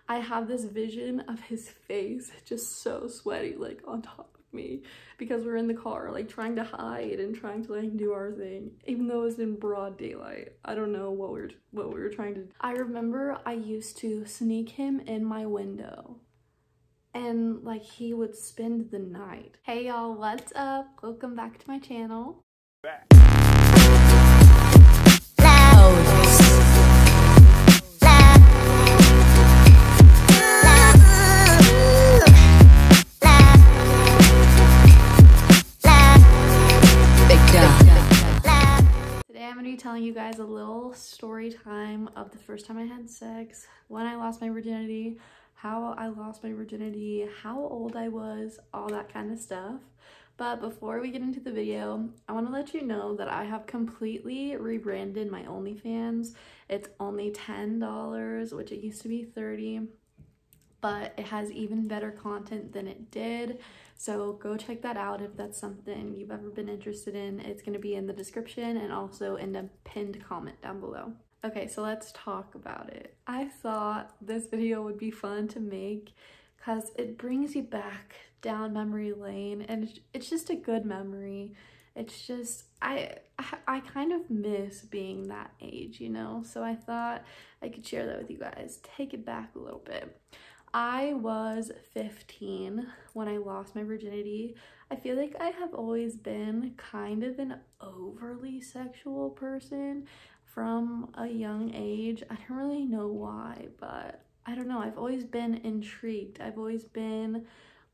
I have this vision of his face just so sweaty, like on top of me, because we're in the car like trying to hide and trying to like do our thing, even though it's in broad daylight. I don't know what we were trying to do. I remember I used to sneak him in my window and like he would spend the night. Hey y'all, what's up? Welcome back to my channel. Today I'm going to be telling you guys a little story time of the first time I had sex, when I lost my virginity, how I lost my virginity, how old I was, all that kind of stuff. But before we get into the video, I want to let you know that I have completely rebranded my OnlyFans. It's only $10, which it used to be $30, but it has even better content than it did. So go check that out if that's something you've ever been interested in. It's going to be in the description and also in the pinned comment down below. Okay, so let's talk about it. I thought this video would be fun to make because it brings you back down memory lane, and it's just a good memory. It's just, I kind of miss being that age, you know? So I thought I could share that with you guys, take it back a little bit. I was 15 when I lost my virginity. I feel like I have always been kind of an overly sexual person from a young age. I don't really know why, but I don't know. I've always been intrigued. I've always been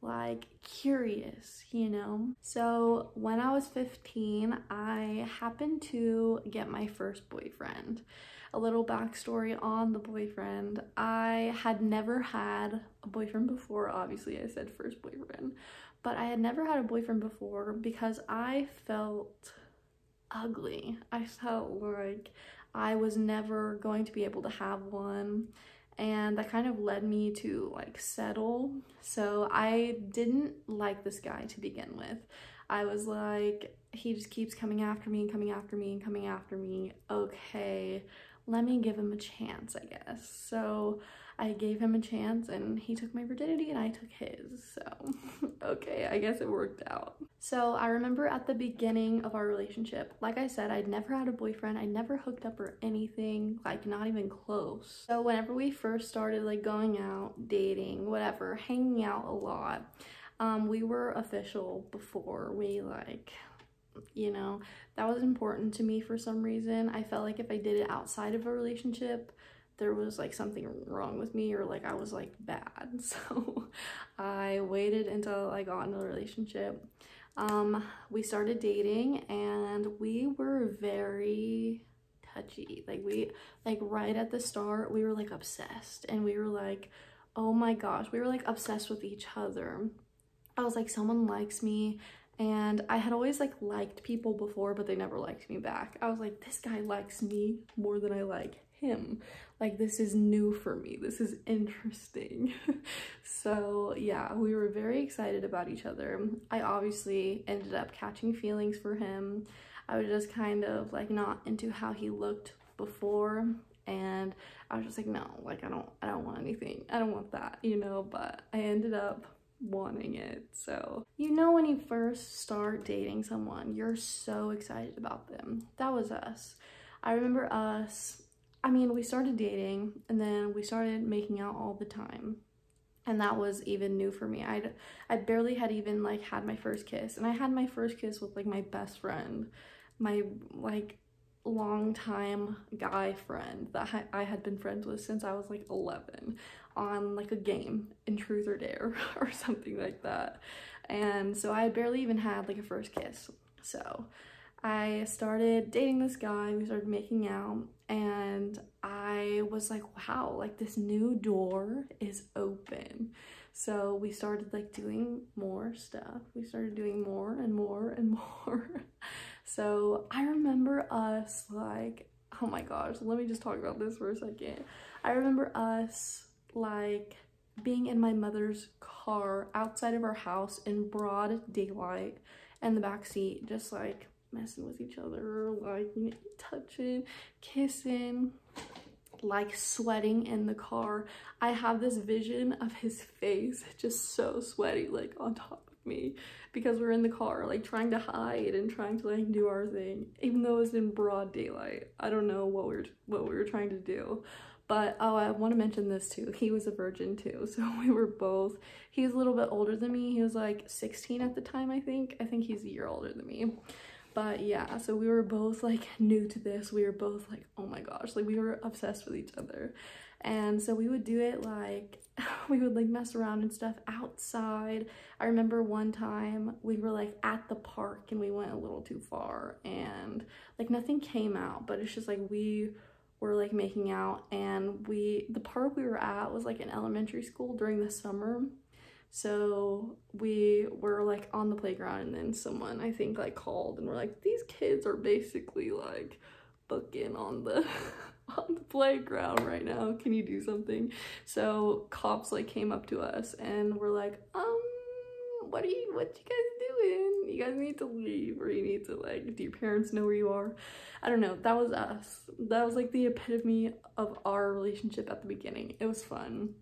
like curious, you know? So when I was 15, I happened to get my first boyfriend. A little backstory on the boyfriend. I had never had a boyfriend before. Obviously I said first boyfriend, but I had never had a boyfriend before because I felt ugly. I felt like I was never going to be able to have one, and that kind of led me to like settle. So I didn't like this guy to begin with. I was like, he just keeps coming after me and coming after me and coming after me. Okay, let me give him a chance, I guess. So I gave him a chance and he took my virginity and I took his. So okay, I guess it worked out. So I remember at the beginning of our relationship, like I said, I'd never had a boyfriend. I never hooked up or anything, like not even close. So whenever we first started like going out, dating, whatever, hanging out a lot, we were official before we like, you know, that was important to me for some reason. I felt like if I did it outside of a relationship, there was like something wrong with me, or like I was like bad. So I waited until I got in a relationship. We started dating and we were very touchy. Like right at the start, we were like obsessed, and we were like, oh my gosh, we were like obsessed with each other. I was like, someone likes me. And I had always like liked people before, but they never liked me back. I was like, this guy likes me more than I like him. Like, this is new for me. This is interesting. So yeah, we were very excited about each other. I obviously ended up catching feelings for him. I was just kind of like not into how he looked before, and I was just like, no, like I don't want anything. I don't want that, you know, but I ended up wanting it. So you know, when you first start dating someone, you're so excited about them. That was us. I remember us, I mean, we started dating and then we started making out all the time, and that was even new for me. I barely had even like had my first kiss, and I had my first kiss with like my best friend, my like longtime guy friend that I had been friends with since I was like 11, on like a game in Truth or Dare or something like that. And so I barely even had like a first kiss. So I started dating this guy, we started making out, and I was like, wow, like this new door is open. So we started like doing more stuff. We started doing more and more and more. So I remember us like, oh my gosh, let me just talk about this for a second. I remember us like being in my mother's car outside of our house in broad daylight, in the back seat, just like messing with each other, like touching, kissing. like sweating in the car. I have this vision of his face just so sweaty, like on top of me, because we're in the car like trying to hide and trying to like do our thing, even though it's in broad daylight. I don't know what we were trying to do. But oh, I want to mention this too. He was a virgin too. So we were both, he was a little bit older than me. He was like 16 at the time, I think. I think he's a year older than me. But yeah, so we were both like new to this. We were both like, oh my gosh, like we were obsessed with each other. And so we would do it like, we would like mess around and stuff outside. I remember one time we were like at the park and we went a little too far and like nothing came out, but it's just like we were like making out, and the park we were at was like an elementary school during the summer. So we were like on the playground, and then someone I think like called and were like, these kids are basically like booking on the on the playground right now, can you do something? So cops like came up to us and were like, what you guys doing? You guys need to leave, or you need to like, do your parents know where you are? I don't know. That was us. That was like the epitome of our relationship at the beginning. It was fun.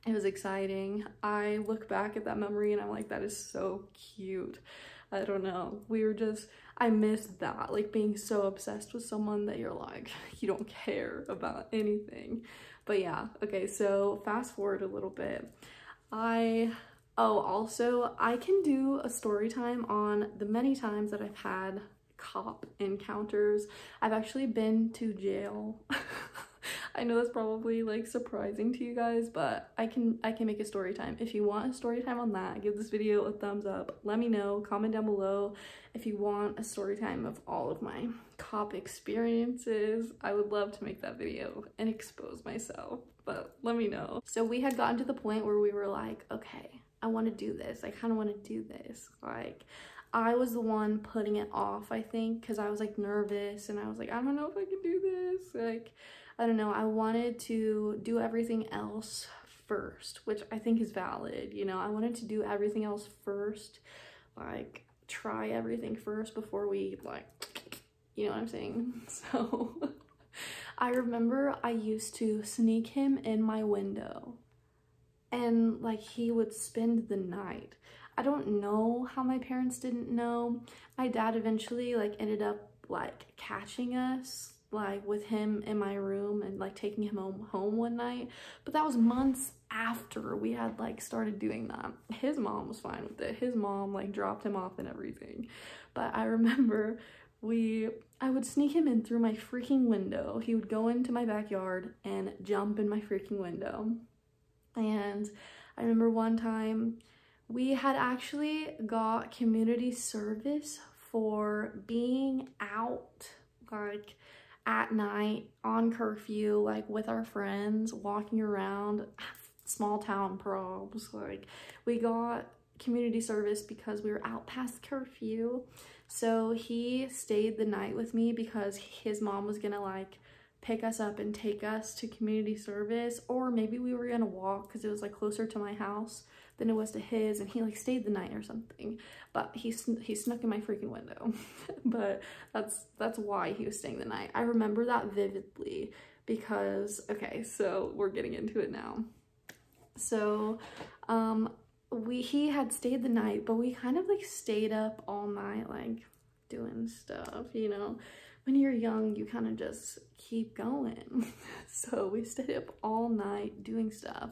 It was exciting. I look back at that memory and I'm like, that is so cute. I don't know. I miss that, like being so obsessed with someone that you're like, you don't care about anything. But yeah, okay, so fast forward a little bit. Also, I can do a story time on the many times that I've had cop encounters. I've actually been to jail. I know that's probably like surprising to you guys, but I can make a story time. If you want a story time on that, give this video a thumbs up. Let me know, comment down below if you want a story time of all of my cop experiences. I would love to make that video and expose myself, but let me know. So we had gotten to the point where we were like, okay, I want to do this. I kind of want to do this. Like, I was the one putting it off, I think, because I was like nervous and I was like, I don't know if I can do this. Like, I don't know. I wanted to do everything else first, which I think is valid. You know, I wanted to do everything else first, like try everything first before we like, you know what I'm saying? So I remember I used to sneak him in my window and like he would spend the night. I don't know how my parents didn't know. My dad eventually like ended up like catching us like with him in my room and like taking him home one night, but that was months after we had like started doing that. His mom was fine with it. His mom like dropped him off and everything. But I remember I would sneak him in through my freaking window. He would go into my backyard and jump in my freaking window. And I remember one time we had actually got community service for being out like at night on curfew, like with our friends, walking around. Small town probs. Like, we got community service because we were out past curfew. So he stayed the night with me because his mom was gonna like pick us up and take us to community service, or maybe we were gonna walk because it was like closer to my house than it was to his, and he like stayed the night or something. But he snuck in my freaking window. But that's why he was staying the night. I remember that vividly because, okay, so we're getting into it now. So he had stayed the night, but we kind of like stayed up all night like doing stuff, you know. When you're young, you kind of just keep going. So we stayed up all night doing stuff.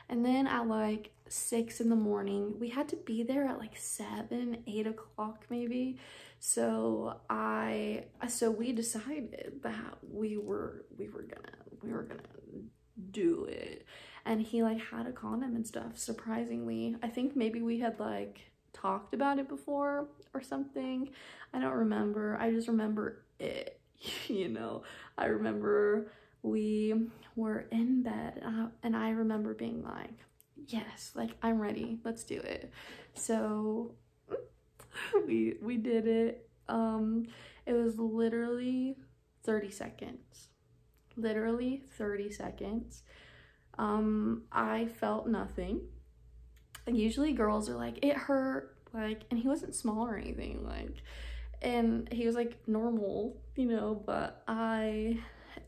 And then at like 6 in the morning, we had to be there at like 7, 8 o'clock maybe. So we decided that we were gonna do it. And he like had a condom and stuff, surprisingly. I think maybe we had like talked about it before or something. I don't remember. I just remember it, you know. I remember we were in bed and I remember being like, yes, like I'm ready, let's do it. So we did it. It was literally 30 seconds. Literally 30 seconds. I felt nothing. And usually girls are like, it hurt, like, and he wasn't small or anything, like, and he was like normal, you know, but I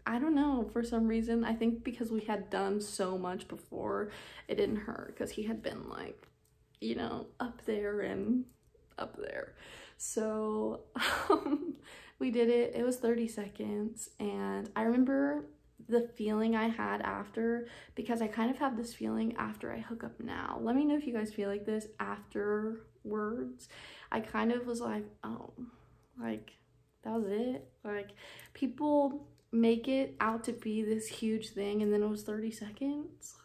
I don't know, for some reason, I think because we had done so much before, it didn't hurt because he had been like, you know, up there and up there. So we did it. It was 30 seconds, and I remember the feeling I had after, because I kind of have this feeling after I hook up now. Let me know if you guys feel like this afterwards. I kind of was like, oh, like that was it. Like, people make it out to be this huge thing, and then it was 30 seconds.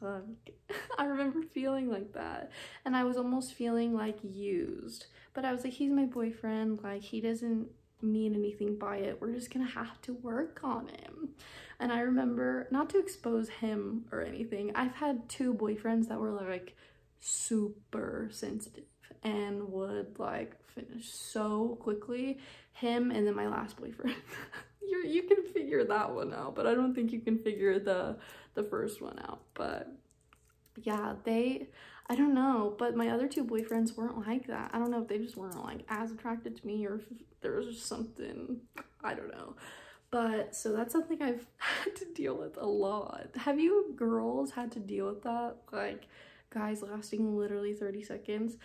I remember feeling like that, and I was almost feeling like used, but I was like, he's my boyfriend, like he doesn't mean anything by it, we're just gonna have to work on him. And I remember, not to expose him or anything, I've had 2 boyfriends that were like super sensitive and would like finish so quickly. Him, and then my last boyfriend. You can figure that one out, but I don't think you can figure the first one out. But yeah, I don't know, but my other 2 boyfriends weren't like that. I don't know if they just weren't like as attracted to me, or if there was just something, I don't know. But so that's something I've had to deal with a lot. Have you girls had to deal with that? Like guys lasting literally 30 seconds?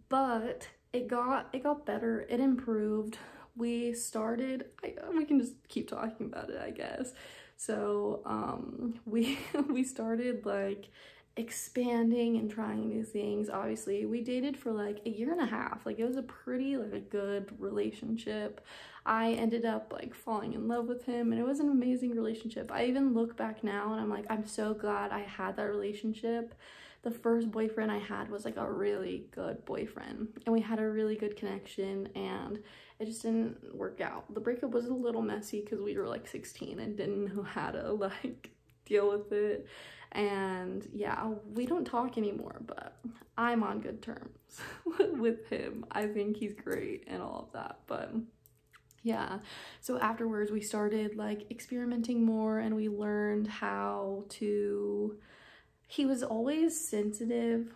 But it got better, it improved. We started, we can just keep talking about it, I guess. So we started like expanding and trying new things. Obviously we dated for like a year and a half. Like it was a pretty like a good relationship. I ended up like falling in love with him, and it was an amazing relationship. I even look back now and I'm like, I'm so glad I had that relationship. The first boyfriend I had was like a really good boyfriend, and we had a really good connection, and it just didn't work out. The breakup was a little messy because we were like 16 and didn't know how to like deal with it. And yeah, we don't talk anymore, but I'm on good terms with him. I think he's great and all of that. But yeah, so afterwards we started like experimenting more, and we learned how to, he was always sensitive,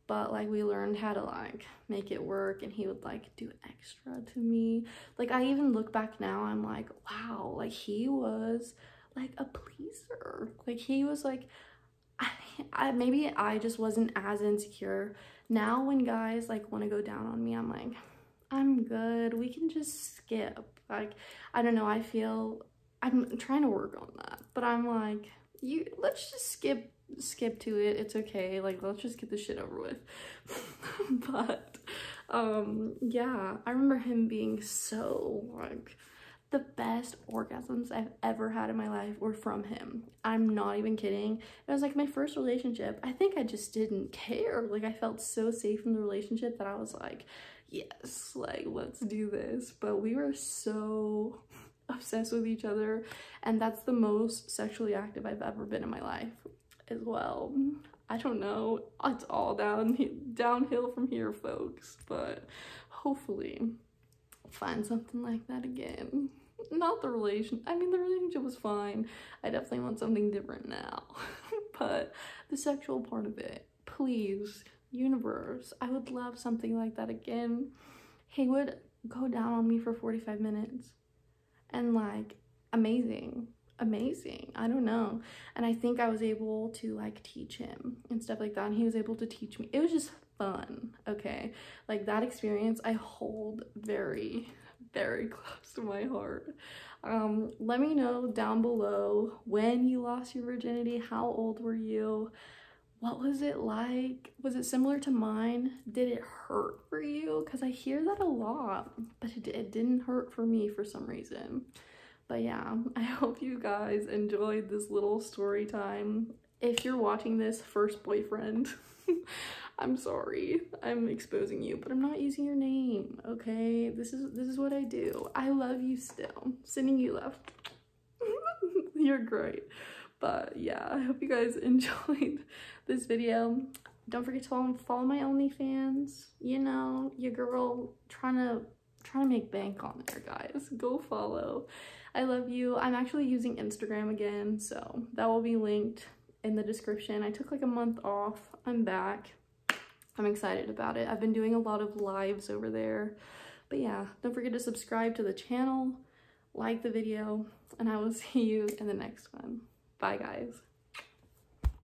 but like we learned how to like make it work, and he would like do extra to me. Like I even look back now, I'm like, wow, like he was like a pleaser. Like he was like, maybe I just wasn't as insecure. Now when guys like want to go down on me, I'm like, I'm good, we can just skip. Like I don't know, I feel I'm trying to work on that, but I'm like, let's just skip to it, it's okay, like let's just get this shit over with. But yeah, I remember him being so like, the best orgasms I've ever had in my life were from him. I'm not even kidding. It was like my first relationship. I think I just didn't care. Like I felt so safe in the relationship that I was like, yes, like let's do this. But we were so obsessed with each other, and that's the most sexually active I've ever been in my life as well. I don't know, it's all downhill from here, folks, but hopefully find something like that again. Not the relation, I mean the relationship was fine, I definitely want something different now. But the sexual part of it, please, universe, I would love something like that again. He would go down on me for 45 minutes and like amazing, I don't know. And I think I was able to like teach him and stuff like that, and he was able to teach me. It was just fun, okay? Like that experience I hold very, very close to my heart. Let me know down below when you lost your virginity. How old were you? What was it like? Was it similar to mine? Did it hurt for you? Because I hear that a lot, but it didn't hurt for me for some reason. But yeah, I hope you guys enjoyed this little story time. If you're watching this, first boyfriend, I'm sorry, I'm exposing you, but I'm not using your name, okay? This is what I do. I love you still. Sending you love. You're great. But yeah, I hope you guys enjoyed this video. Don't forget to follow my OnlyFans. You know, your girl trying to make bank on there, guys. Go follow. I love you. I'm actually using Instagram again, so that will be linked in the description. I took like a month off. I'm back. I'm excited about it. I've been doing a lot of lives over there. But yeah, don't forget to subscribe to the channel. like the video, and I will see you in the next one. Bye, guys.